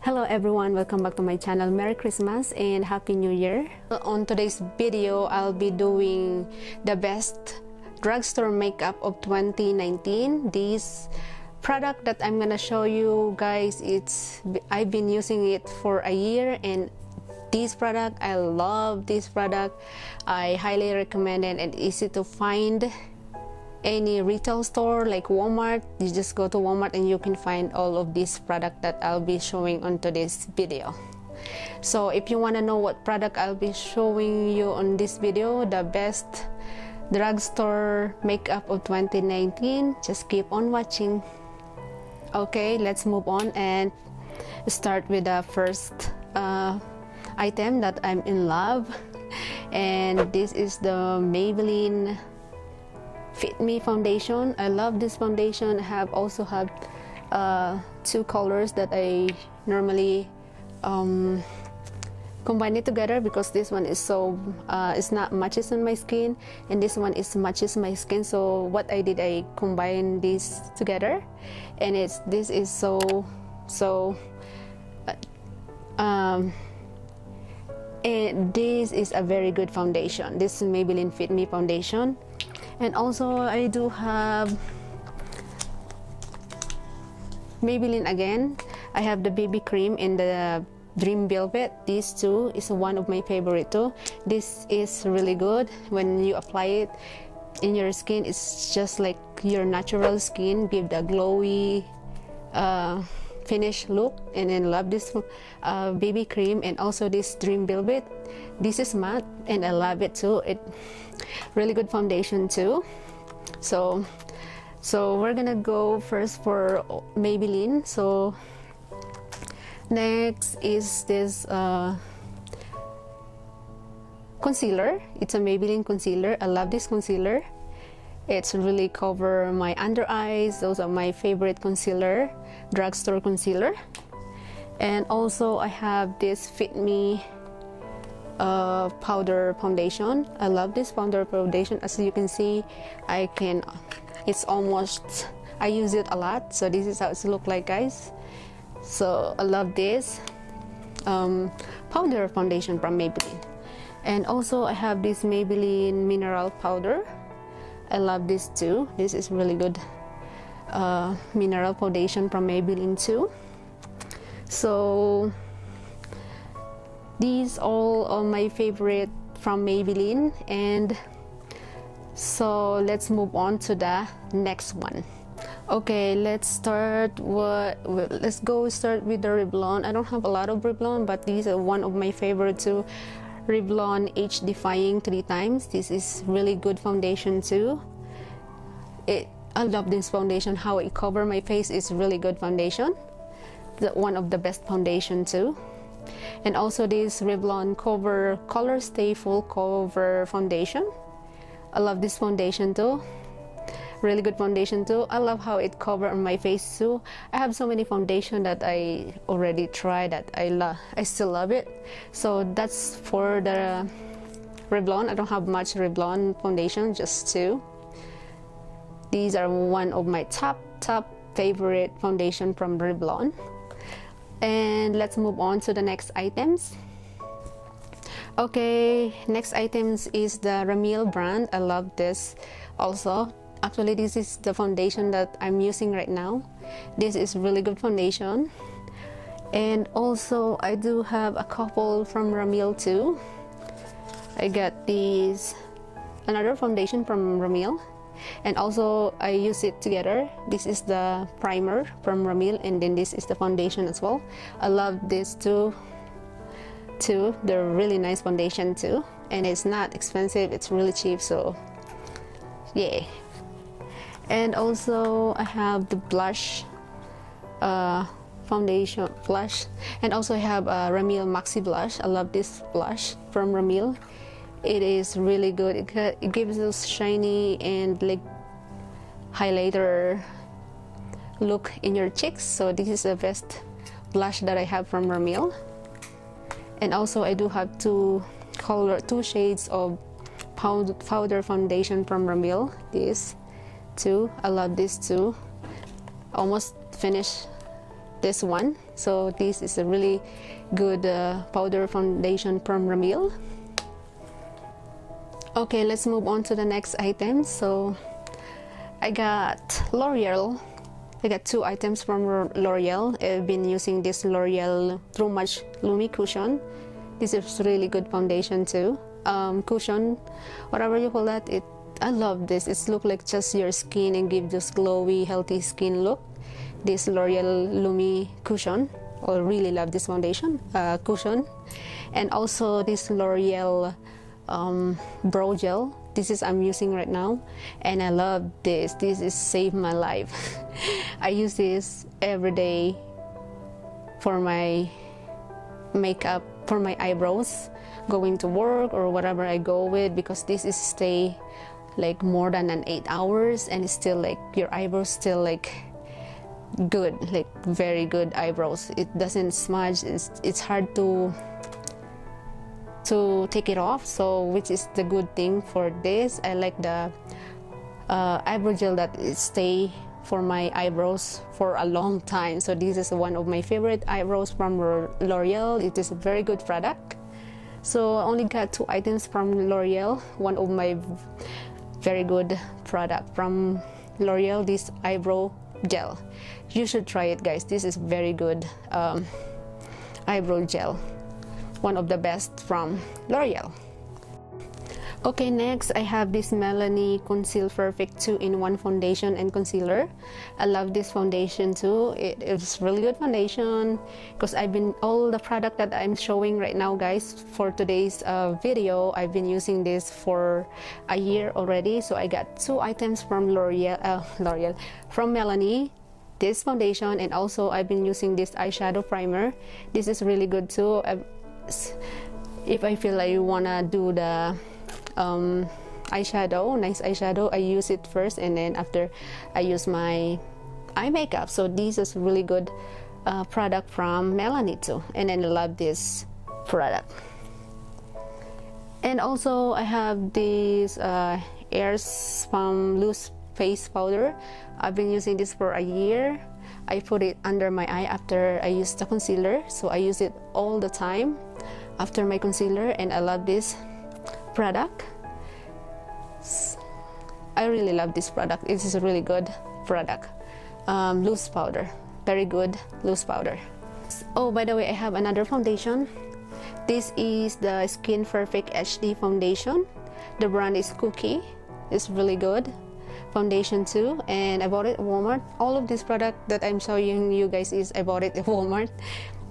Hello everyone, welcome back to my channel. Merry Christmas and Happy New Year. On today's video, I'll be doing the best drugstore makeup of 2019. This product that I'm gonna show you guys, I've been using it for a year, and this product, I love this product. I highly recommend it, and easy to find any retail store like Walmart. You just go to Walmart and you can find all of this product that I'll be showing on today's video. So if you want to know what product I'll be showing you on this video, the best drugstore makeup of 2019, just keep on watching. Okay, let's move on and start with the first item that I'm in love, and this is the Maybelline Fit Me foundation. I love this foundation. I also have two colors that I normally combine it together, because this one is so it's not matches on my skin, and this one is matches my skin. So what I did, I combine these together, and this is so and this is a very good foundation. This is Maybelline Fit Me foundation. And also I do have Maybelline again. I have the BB cream in the Dream Velvet. These two is one of my favorite too. This is really good. When you apply it in your skin, it's just like your natural skin, give the glowy finish look. And then love this BB cream, and also this Dream Velvet. This is matte and I love it too. It really good foundation too. So we're gonna go first for Maybelline. So next is this concealer. It's a Maybelline concealer. I love this concealer. It's really cover my under eyes. Those are my favorite concealer, drugstore concealer. And also I have this Fit Me powder foundation. I love this powder foundation. As you can see, I use it a lot. So this is how it look like, guys. So I love this powder foundation from Maybelline. And also I have this Maybelline mineral powder. I love this too. This is really good mineral foundation from Maybelline too. So these all are my favorite from Maybelline. And so let's move on to the next one. Okay, let's go start with the Revlon. I don't have a lot of Revlon, but these are one of my favorite too. Revlon Age Defying 3 times. This is really good foundation too. I love this foundation. How it cover my face is really good foundation. One of the best foundation too. And also this Revlon Color Stay Full Cover foundation. I love this foundation too. Really good foundation too. I love how it cover on my face too. I have so many foundation that I already tried that I still love it. So that's for the Revlon. I don't have much Revlon foundation, just two. These are one of my top favorite foundation from Revlon. And let's move on to the next items. Okay, next items is the Ramil brand. I love this also. Actually, this is the foundation that I'm using right now. This is really good foundation. And also I do have a couple from Ramil too. I got another foundation from Ramil, and also I use it together. This is the primer from Ramil, and then this is the foundation as well. I love this too. They're really nice foundation too, and it's not expensive, it's really cheap, so yeah. And also I have the blush foundation blush, and also I have a Ramil Maxi blush. I love this blush from Ramil. It is really good. It gives us shiny and like highlighter look in your cheeks. So this is the best blush that I have from Ramil. And also I do have two shades of powder foundation from Ramil. This too, I love this too. Almost finished this one. So this is a really good powder foundation from Ramil. Okay, let's move on to the next item. So I got L'Oreal. I got 2 items from L'Oreal. I've been using this L'Oreal True Match Lumi Cushion. This is really good foundation too. Cushion, whatever you call that, I love this. It looks like just your skin and gives this glowy, healthy skin look. This L'Oreal Lumi Cushion. I really love this foundation cushion. And also this L'Oreal brow gel. This is I'm using right now, and I love this. This is saved my life. I use this every day for my makeup, for my eyebrows, going to work or whatever I go with, because this is stay like more than 8 hours, and it's still like your eyebrows still like good, like very good eyebrows. It doesn't smudge. It's hard to take it off, so which is the good thing for this. I like the eyebrow gel that it stay for my eyebrows for a long time. So this is one of my favorite eyebrows from L'Oreal. It is a very good product. So I only got 2 items from L'Oreal. One of my very good product from L'Oreal, this eyebrow gel. You should try it, guys. This is very good eyebrow gel. One of the best from L'Oreal. Okay, next I have this Melanie Conceal Perfect 2-in-1 foundation and concealer. I love this foundation too. It's really good foundation, because all the product that I'm showing right now, guys, for today's video, I've been using this for a year already. So I got 2 items from L'Oreal, from Melanie, this foundation, and also I've been using this eyeshadow primer. This is really good too. If I feel like you wanna do the eyeshadow, nice eyeshadow, I use it first, and then after I use my eye makeup. So this is really good product from Melanie too, and then I love this product. And also I have this Air Spam loose face powder. I've been using this for a year. I put it under my eye after I use the concealer, so I use it all the time after my concealer, and I love this product. I really love this product. It is a really good product. Loose powder, very good loose powder. Oh, by the way, I have another foundation. This is the Skin Perfect HD foundation. The brand is Cookie. It's really good foundation too, and I bought it at Walmart. All of this product that I'm showing you guys I bought it at Walmart.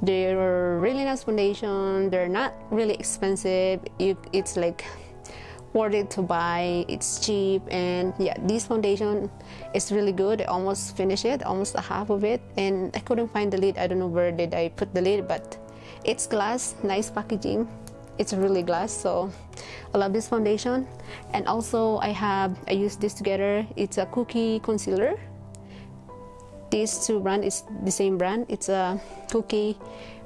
They're really nice foundation. They're not really expensive. It's like worth it to buy. It's cheap, and yeah, this foundation is really good. I almost finished it, almost a half of it, and I couldn't find the lid. I don't know where did I put the lid, but it's glass, nice packaging. It's really glass, so I love this foundation. And also I use this together. It's a Cookie concealer. These 2 brands is the same brand. It's a Cookie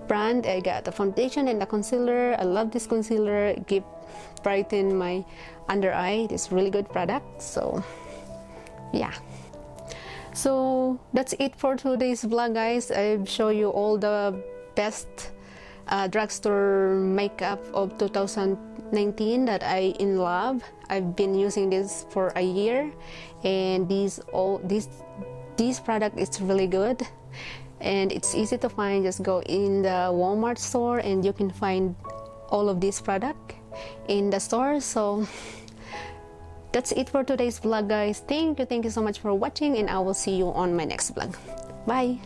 brand. I got the foundation and the concealer. I love this concealer. It brighten my under eye. It's really good product. So yeah, so that's it for today's vlog, guys. I've shown you all the best drugstore makeup of 2019 that I in love. I've been using this for a year, and this product is really good, and it's easy to find. Just go in the Walmart store and you can find all of this product in the store. So that's it for today's vlog, guys. Thank you so much for watching, and I will see you on my next vlog. Bye.